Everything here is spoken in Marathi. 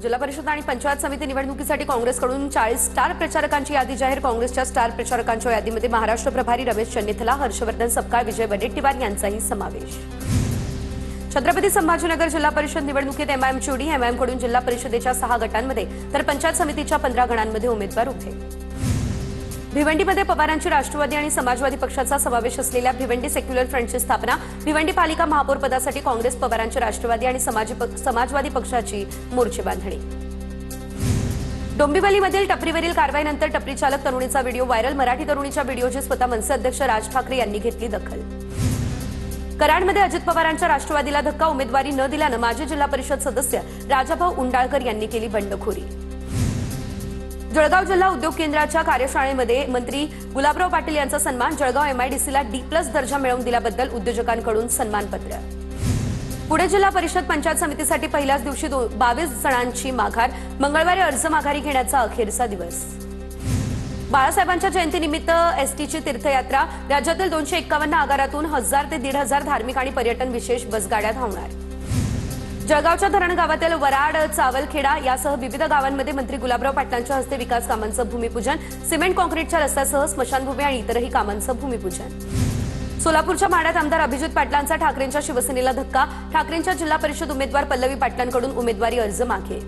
जिल्हा परिषद आणि पंचायत समिती निवडणुकीसाठी काँग्रेसकडून 40 स्टार प्रचारकांची यादी जाहीर। काँग्रेसच्या स्टार प्रचारकांच्या यादीमध्ये महाराष्ट्र प्रभारी रमेश चन्नीथला, हर्षवर्धन सपकाळ, विजय वडेट्टीवार यांचाही समावेश। छत्रपती संभाजीनगर जिल्हा परिषद निवडणुकीत एमआयएमची एमआयएमकडून जिल्हा परिषदेच्या 6 गटांमध्ये तर पंचायत समितीच्या 15 गणांमध्ये उमेदवार उभे। भिवंडीमध्ये पवारांची राष्ट्रवादी आणि समाजवादी पक्षाचा समावेश असलेल्या भिवंडी सेक्युलर फ्रंटची स्थापना। भिवंडी पालिका महापौर पदासाठी काँग्रेस, पवारांची राष्ट्रवादी आणि समाजवादी पक्षाची मोर्चे बांधणी। डोंबिवलीमधील टपरीवरील कारवाईनंतर टपरी चालक तरुणीचा व्हिडिओ व्हायरल। मराठी तरुणीच्या व्हिडिओची स्वतः मनसे अध्यक्ष राज ठाकरे यांनी घेतली दखल। कराडमध्ये अजित पवारांच्या राष्ट्रवादीला धक्का। उमेदवारी न दिल्यानं माजी जिल्हा परिषद सदस्य राजाभाऊ उंडाळकर यांनी केली बंडखोरी। जळगाव जिल्हा उद्योग केंद्राच्या कार्यशाळेमध्ये मंत्री गुलाबराव पाटील यांचा सन्मान। जळगाव एमआयडीसीला D+ दर्जा मिळवून दिल्याबद्दल उद्योजकांकडून सन्मानपत्र। पुणे जिल्हा परिषद पंचायत समितीसाठी पहिल्याच दिवशी 22 जणांची माघार। मंगळवारी अर्ज माघारी घेण्याचा अखेरचा दिवस। बाळासाहेबांच्या जयंतीनिमित्त एसटीची तीर्थयात्रा। राज्यातील 251 आगारातून 1000 ते 1500 धार्मिक आणि पर्यटन विशेष बसगाड्या धावणार। जळगावच्या धरण गावातील वराड, चावलखेडा यासह विविध गावांमध्ये मंत्री गुलाबराव पाटलांच्या हस्ते विकास कामांचं भूमिपूजन। सिमेंट काँक्रीटच्या रस्त्यासह स्मशानभूमी आणि इतरही कामांचं भूमिपूजन। सोलापूरच्या माढ्यात आमदार अभिजित पाटलांचा ठाकरेंच्या शिवसेनेला धक्का। ठाकरेंच्या जिल्हा परिषद उमेदवार पल्लवी पाटलांकडून उमेदवारी अर्ज मागे।